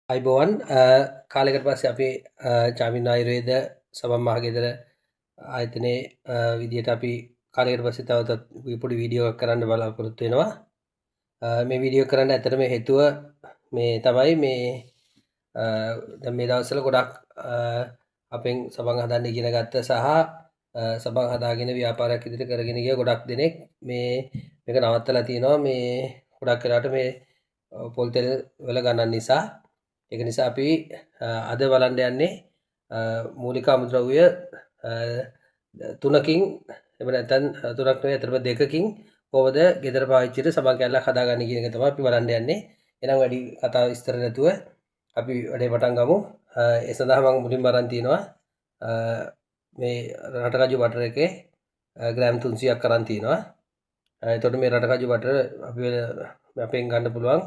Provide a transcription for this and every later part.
අයිබෝවන් කාලෙකට පස්සේ අපි චාමින් ආයුර්වේද සබම් මහගෙදර ආයතනයේ විදියට අපි කාලෙකට පස්සේ තව පොඩි වීඩියෝ එකක් කරන්න බලාපොරොත්තු වෙනවා. මේ වීඩියෝ කරන්න ඇත්තටම හේතුව මේ තමයි මේ දැන් මේ දවස්වල ගොඩක් අපෙන් සබන් හදන්න ඉගෙන ගත්ත සහ සබන් හදාගෙන ව්‍යාපාරයක් ඉදිරියට කරගෙන ගිය ගොඩක් දෙනෙක් මේක නවත්තලා තියෙනවා. මේ ගොඩක් වෙලාවට මේ පොල් තෙල් වල ගණන් නිසා. ඒක නිසා අපි අද බලන්න යන්නේ මූලික අමුද්‍රව්‍ය තුනකින් එහෙම නැත්නම් තුනක් නෙවෙයි අතරම දෙකකින් කොහොමද ගෙදර පාවිච්චියට සබන් කැල්ලක් හදාගන්නේ කියන එක තමයි අපි බලන්න යන්නේ. එහෙනම් වැඩි කතා විස්තර නැතුව අපි වැඩේ පටන් ගමු. ඒ සඳහා මම මුලින්ම අරන් තිනවා මේ රටකජු බටර් එකේ ග්‍රෑම් 300ක් අරන් තිනවා. එතකොට මේ රටකජු බටර් අපි අපෙන් ගන්න පුළුවන්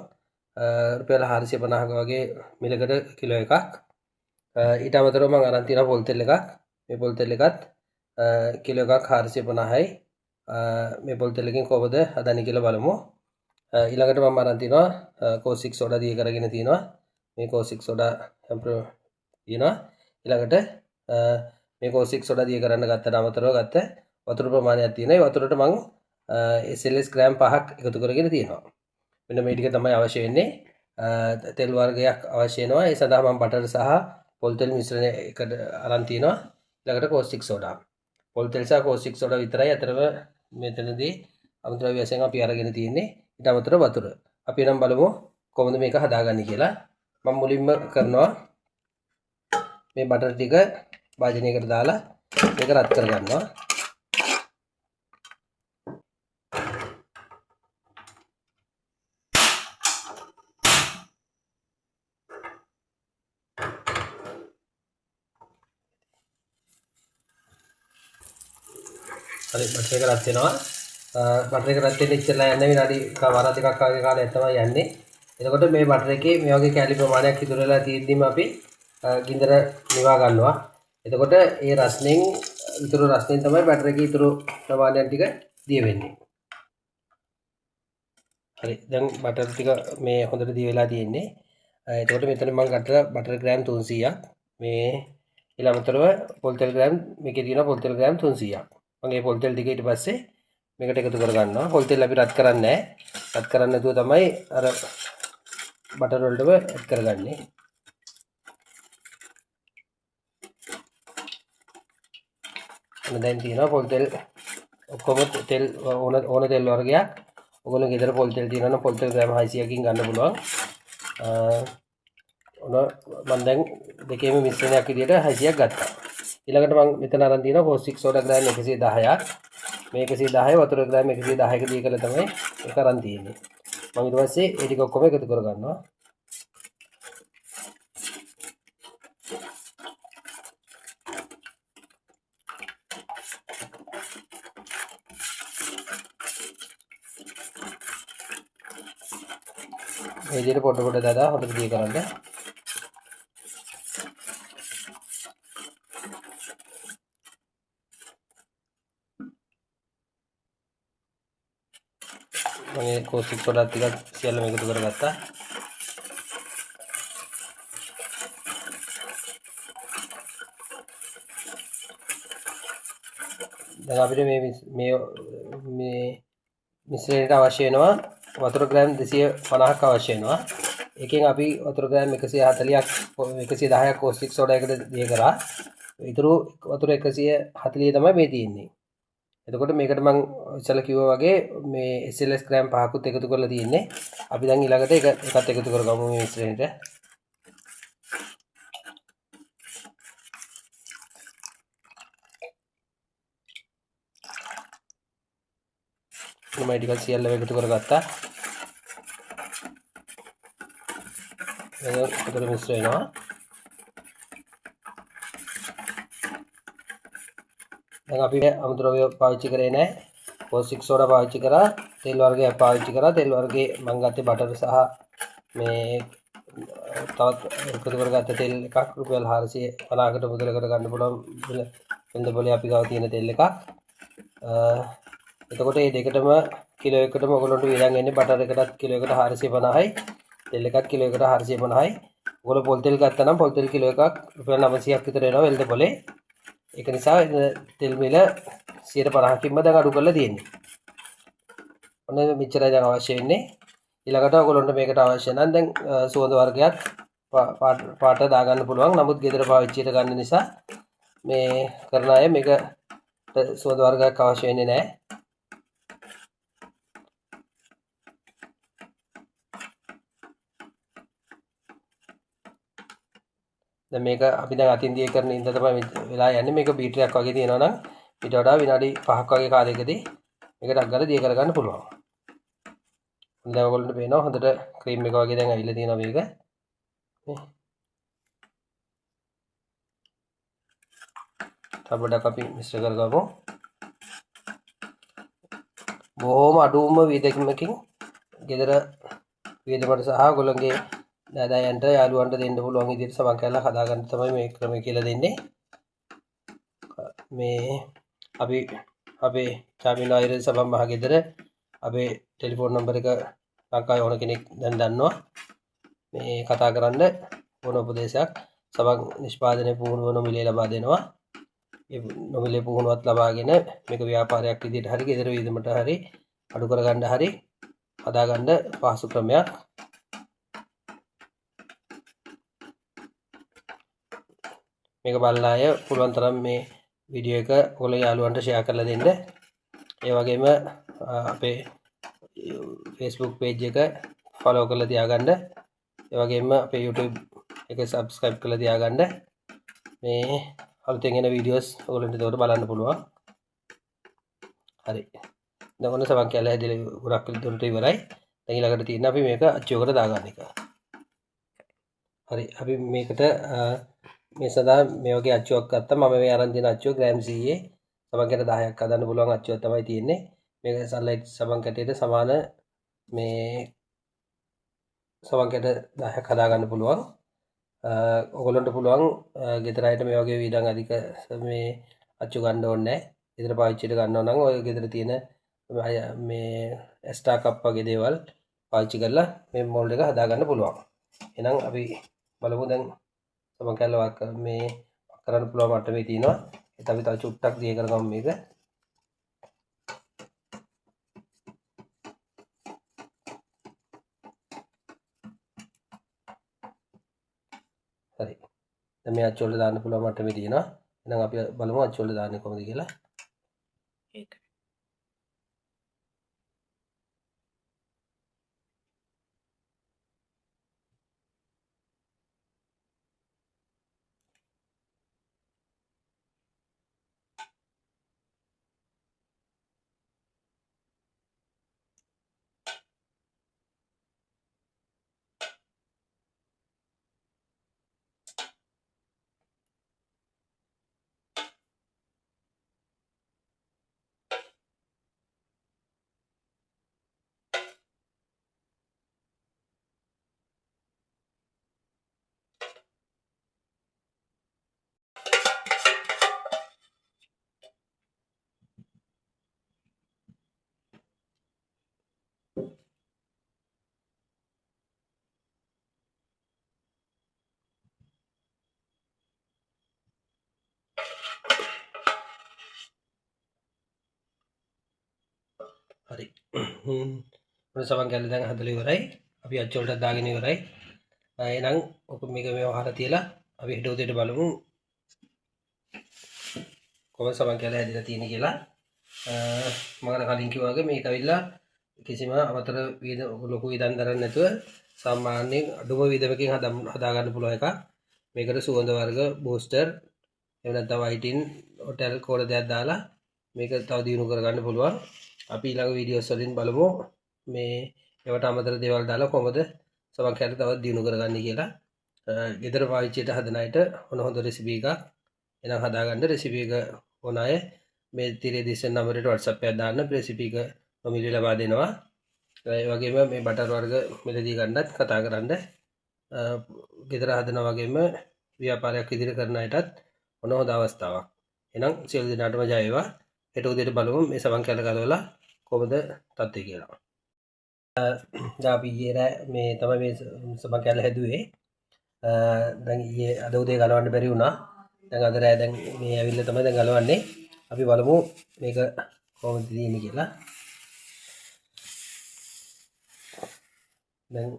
රුපියල් 450ක වගේ මිලකට කිලෝ එකක්. ඊට අමතරව මම අරන් තියෙනවා පොල් තෙල් එකක්. මේ පොල් තෙල් එකත් කිලෝ එකක් 450යි. මේ පොල් තෙල් එකෙන් කොහොමද හදන්නේ කියලා බලමු. ඊළඟට මම අරන් තියෙනවා කෝසික් සෝඩා දිය කරගෙන තියෙනවා. මේ කෝසික් සෝඩා තියෙනවා. ඊළඟට මේ කෝසික් සෝඩා දිය කරන්න ගත්තට අමතරව ගත්ත වතුර ප්‍රමාණයක් තියෙනවා. ඒ වතුරට මම SLS ග්‍රෑම් 5ක් එකතු කරගෙන තියෙනවා. මෙන්න මේ ටික තමයි අවශ්‍ය වෙන්නේ. තෙල් වර්ගයක් අවශ්‍ය වෙනවා. ඒ සඳහා මම බටර් සහ පොල් තෙල් මිශ්‍රණය එකට අරන් තිනවා. ඊළඟට කෝස්ටික් සෝඩා. පොල් තෙල් සහ කෝස්ටික් සෝඩා විතරයි අතරම මෙතනදී අමුද්‍රව්‍ය වශයෙන් අපි අරගෙන තියෙන්නේ. ඊට අමතරව වතුර. අපි නම් බලමු කොහොමද මේක හදාගන්නේ කියලා. මම මුලින්ම කරනවා මේ බටර් ටික භාජනයකට දාලා මේක රත් කරගන්නවා. හරි බටර් එක රත් වෙනවා. බටර් එක රත් වෙන්න ඉස්සෙල්ලා යන්නේ විනාඩි වර දෙකක් වගේ කාලයක් තමයි යන්නේ. එතකොට මේ බටර් එකේ මේ වගේ කැලි ප්‍රමාණයක් ඉතුරු වෙලා තියෙද්දිම අපි ගින්දර නිවා ගන්නවා. එතකොට ඒ රස්නෙන් ඉතුරු රස්නෙන් තමයි බටර් එකේ ඉතුරු ප්‍රමාණයක් ටික දිය වෙන්නේ. හරි දැන් බටර් ටික මේ හොඳට දිය වෙලා තියෙන්නේ. එතකොට මෙතන මම ගත්ත බටර් ග්‍රෑම් 300ක් මේ ඊළඟතරව පොල් තෙල් ග්‍රෑම් මේකේ තියෙනවා පොල් තෙල් ග්‍රෑම් 300ක්. මම මේ පොල් තෙල් ටික ඊට පස්සේ මේකට එකතු කර ගන්නවා. පොල් තෙල් අපි රත් කරන්නේ නැහැ. රත් කරන්නේ නැතුව තමයි අර බටර් වලටම ඇඩ් කරගන්නේ. දැන් තියෙනවා පොල් තෙල් ඔක්කොම තෙල් ඕන තෙල් වර්ගයක්. ඔයගොල්ලෝ ගෙදර පොල් තෙල් තියෙනවා නම් පොල් තෙල් ග්‍රෑම් 600කින් ගන්න පුළුවන්. මම දැන් දෙකේම මිශ්‍රණයක් විදියට 600ක් ගත්තා. ඊළඟට මම මෙතන අරන් තියෙනවා කෝස්ටික් සෝඩා ග්‍රෑම් 110ක්. මේ 110 වතුර ග්‍රෑම් 110ක දී කරලා තමයි ඒක අරන් තියෙන්නේ. මම ඊට පස්සේ ඒ ටික ඔක්කොම එකතු කර ගන්නවා. මේ විදිහට පොඩ පොඩ දාලා හොඳට දී කරන්න. මම කෝස්ටික් සෝඩා ටිකක් සියල්ලම එකතු කරගත්තා. දැන් අපිට මේ මිශ්‍රණයට අවශ්‍ය වෙනවා වතුර ග්‍රෑම් 250ක් අවශ්‍ය වෙනවා. එකෙන් අපි වතුර ග්‍රෑම් 140ක් 110ක් කෝස්ටික් සෝඩා එකට දිය කරා. ඊටු වතුර 140 තමයි මේ තියෙන්නේ. එතකොට මේකට මම ඉස්සෙල්ලා කිව්වා වගේ මේ SLS ග්‍රෑම් 5කුත් එකතු කරලා තියෙන්නේ. අපි දැන් ඊළඟට එකත් එකතු කරගමු මේ මිශ්‍රණයට. මම ටිකක් සියල්ලම එකතු කරගත්තා. ඒක උඩට මිශ්‍ර වෙනවා. දැන් අපි අමුද්‍රව්‍ය පාවිච්චි කරේ නැහැ. කෝස්ටික් සෝඩා පාවිච්චි කරා, තෙල් වර්ගයක් පාවිච්චි කරා. තෙල් වර්ගයේ මම ගත්තේ බටර් සහ මේ තවත් එකතු කරගත්ත තෙල් එකක් රුපියල් 450කට මුදලකට ගන්න පුළුවන් වෙළඳ පොලේ අපි ගාව තියෙන තෙල් එකක්. එතකොට මේ දෙකටම කිලෝ එකටම ඔයගොල්ලන්ට වියදම් එන්නේ බටර් එකටත් කිලෝ එකට 450යි, තෙල් එකත් කිලෝ එකට 450යි. ඔයගොල්ලෝ පොල් තෙල් ගත්තා නම් පොල් තෙල් කිලෝ එකක් රුපියල් 900ක් විතර එනවා වෙළඳ පොලේ. ඒක නිසා තෙල් මිල 50%කින්ම දැන් අඩු කරලා තියෙන්නේ. ඔන්න මෙච්චරයි දැන් අවශ්‍ය වෙන්නේ. ඊළඟට ඔයගොල්ලන්ට මේකට අවශ්‍ය නම් දැන් සුවඳ වර්ගයක් පාට දාගන්න පුළුවන්. නමුත් ගෙදර පාවිච්චියට ගන්න නිසා මේ කරන අය මේක සුවඳ වර්ගයක් අවශ්‍ය වෙන්නේ නැහැ. දැන් මේක අපි දැන් අතින් දිය කරන ඉඳ තමයි වෙලා යන්නේ. මේක බීටරයක් වගේ තියෙනවා නම් ඊට වඩා විනාඩි 5ක් වගේ කාලයකදී මේක ඩක් ගාලා දිය කරගන්න පුළුවන්. දැන් ඔයගොල්ලන්ට පේනවා හොඳට ක්‍රීම් එක වගේ දැන් ඇවිල්ලා තියෙනවා මේක. තවඩක් අපි මිශ්‍ර කරගමු. බොහොම අඩුම වියදමකින් ගෙදර වියදමට සහ ඔයගොල්ලන්ගේ දායයන්ට යාළුවන්ට දෙන්න පුළුවන් විදිහට සමන් කැල්ලක් හදාගන්න තමයි මේ ක්‍රමය කියලා දෙන්නේ. මේ අපි අපේ චාමින අයිර සබන් මහ ගෙදර අපේ ටෙලිෆෝන් නම්බර එක ලංකාවේ ඕන කෙනෙක් දැන් දන්නවා. මේ කතා කරන්න ඕන උපදේශයක් සබන් නිෂ්පාදනය පුහුණුව නොමිලේ ලබා දෙනවා. ඒ නොමිලේ පුහුණුවත් ලබාගෙන මේක ව්‍යාපාරයක් විදිහට හරි ගෙදර වියදමට හරි අඩු කරගන්න හරි හදාගන්න පහසු ක්‍රමයක්. මේක බලලා අය පුළුවන් තරම් මේ වීඩියෝ එක ඔයාලා යාළුවන්ට ෂෙයා කරලා දෙන්න. ඒ වගේම අපේ Facebook page එක follow කරලා තියාගන්න. ඒ වගේම අපේ YouTube එක subscribe කරලා තියාගන්න. මේ අලුතෙන් එන වීඩියෝස් ඔයගොල්ලන්ට ඒකට බලන්න පුළුවන්. හරි. දැන් ඔන්න සමන් කැල්ල හැදලා ගොඩක් දුරට ඉවරයි. දැන් ඊළඟට තියෙන අපි මේක අච්චුවකට දාගන්න එක. හරි. අපි මේකට මේ සඳහා මේ වගේ අච්චුවක් ගත්තා. මම මේ අරන් දෙන අච්චුව ග්‍රෑම් 100 සමන් කැට 10ක් හදන්න පුළුවන් අච්චුවක් තමයි තියෙන්නේ. මේක සන්ලයිට් සමන් කැටයට සමාන මේ සමන් කැට 10ක් හදාගන්න පුළුවන්. ඔයගොල්ලන්ට පුළුවන් ගෙදර අයට මේ වගේ වීදම් අධික මේ අච්චු ගන්න ඕනේ නැහැ. ගෙදර පාවිච්චියට ගන්නවා නම් ඔය ගෙදර තියෙන මේ එස්ටා කප් වගේ දේවල් පාවිච්චි කරලා මේ මොල්ඩ් එක හදාගන්න පුළුවන්. එහෙනම් අපි බලමු දැන් සමන් කැල්ලක් මේ කරන්න පුළුවන් මට්ටමේ තියෙනවා. ඒත් අපි තව චුට්ටක් දිය කරගමු මේක. හරි. දැන් මේ අච්චු වලට දාන්න පුළුවන් මට්ටමේ තියෙනවා. එහෙනම් අපි බලමු අච්චු වලට දාන්නේ කොහොමද කියලා. ඒක. හරි. මොන සමන් කැල්ල දැන් හදලා ඉවරයි. අපි අච්චු වලට දාගෙන ඉවරයි. එහෙනම් ඔක මේක මේව හර තියලා අපි හෙට උදේට බලමු කොහොමද සමන් කැල්ල හැදිලා තියෙන්නේ කියලා. මම කලින් කිව්වා වගේ මේක ඇවිල්ලා කිසිම අමතර ලොකු වියදම් දරන්නේ නැතුව සාමාන්‍යයෙන් අඩුම වියදමකින් හදාගන්න පුළුවන් එකක්. මේකට සුවඳ වර්ග බූස්ටර් එහෙම නැත්නම් වයිටින් හොටෙල් කෝල දෙයක් දාලා මේක තව දියුණු කරගන්න පුළුවන්. අපි ඊළඟ වීඩියෝස් වලින් බලමු මේ ඒවට අමතර දේවල් දාලා කොහොමද සමන් කැල්ල තවත් දියුණු කරගන්නේ කියලා. ගෙදර පාවිච්චියට හදන අයට හොඳ රෙසිපි එකක් එනම් හදාගන්න. රෙසිපි එක ඕන අය මේ තිරේ දිස්සන නම්බරයට WhatsApp එකක් දාන්න රෙසිපි එක නොමිලේ ලබා දෙනවා. ඒ වගේම මේ බටර් වර්ග මිලදී ගන්නත් කතා කරන්න. ගෙදර හදනා වගේම ව්‍යාපාරයක් ඉදිරි කරන අයටත් මොන හොඳ අවස්ථාවක්. එහෙනම් සියලු දෙනාටම ජය වේවා. හෙට උදේට බලමු මේ සමන් කැල්ල ගලවලා කොහොමද තත්ත්වය කියලා. දැන් අපි ඊයේ මේ තමයි මේ සමන් කැල්ල හැදුවේ. දැන් ඊයේ අද උදේ ගලවන්න බැරි වුණා. දැන් අද රෑ දැන් මේ ඇවිල්ලා තමයි දැන් ගලවන්නේ. අපි බලමු මේක කොහොමද තියෙන්නේ කියලා. දැන්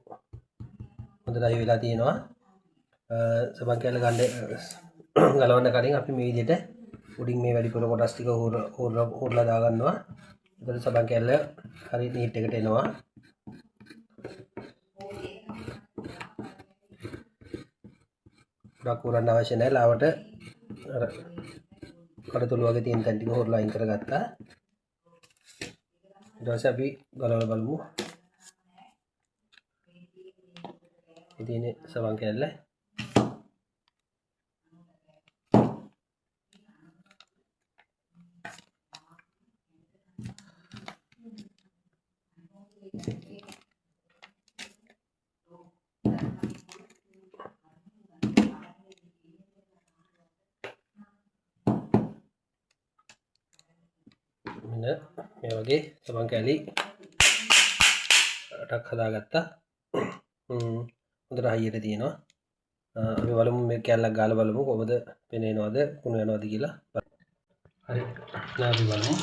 හොඳට අය වෙලා තියෙනවා. සබන් කැල්ල ගලවන්න කලින් අපි මේ විදිහට උඩින් මේ වැඩිපුර කොටස් ටික හොරලා දාගන්නවා. එතකොට සබන් කැල්ල හරි නීට් එකට එනවා. ගොඩක් හොරන්න අවශ්‍ය නැහැ. ලාවට අර කඩතුළු වගේ තියෙන තැන් ටික හොරලා අයින් කරගත්තා. ඊට පස්සේ අපි ගලවලා බලමු. ඉතින් සබන් කැල්ල මේ වගේ සබන් කැලි අටක් හදාගත්තා. හොඳට හයියට තියෙනවා. අපි බලමු මේ කැල්ලක් ගාලා බලමු කොහොමද පෙනෙනවද කුණු යනවද කියලා. හරි. දැන් අපි බලමු.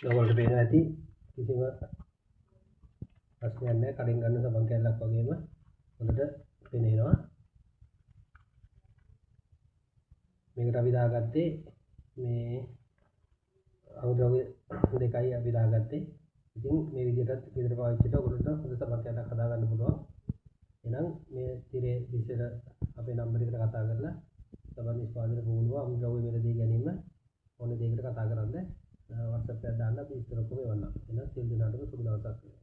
ඔයාලට පේන ඇති කිසිම ප්‍රශ්නයක් නැහැ. කඩෙන් ගන්න සබන් කැල්ලක් වගේම හොඳට පෙනෙනවා. මේකට අපි දාගත්තේ මේ අවුරුදු දෙකයි අපි දාගත්තේ. ඉතින් මේ විදිහට ගෙදර පාවිච්චිට ඔයගොල්ලන්ට හොඳ සබන් කැල්ලක් හදාගන්න පුළුවන්. එහෙනම් මේ තිරේ දිසෙල අපේ නම්බර් එකට කතා කරලා සබන් නිෂ්පාදනය පුහුණුව අමුද්‍රව්‍ය මිලදී ගැනීම ඕන දෙයකට කතා කරන්න WhatsApp එකක් දාන්න අපි විස්තර ඔක්කොම එවන්නම්. එහෙනම් සියලු දෙනාටම සුබ දවසක්.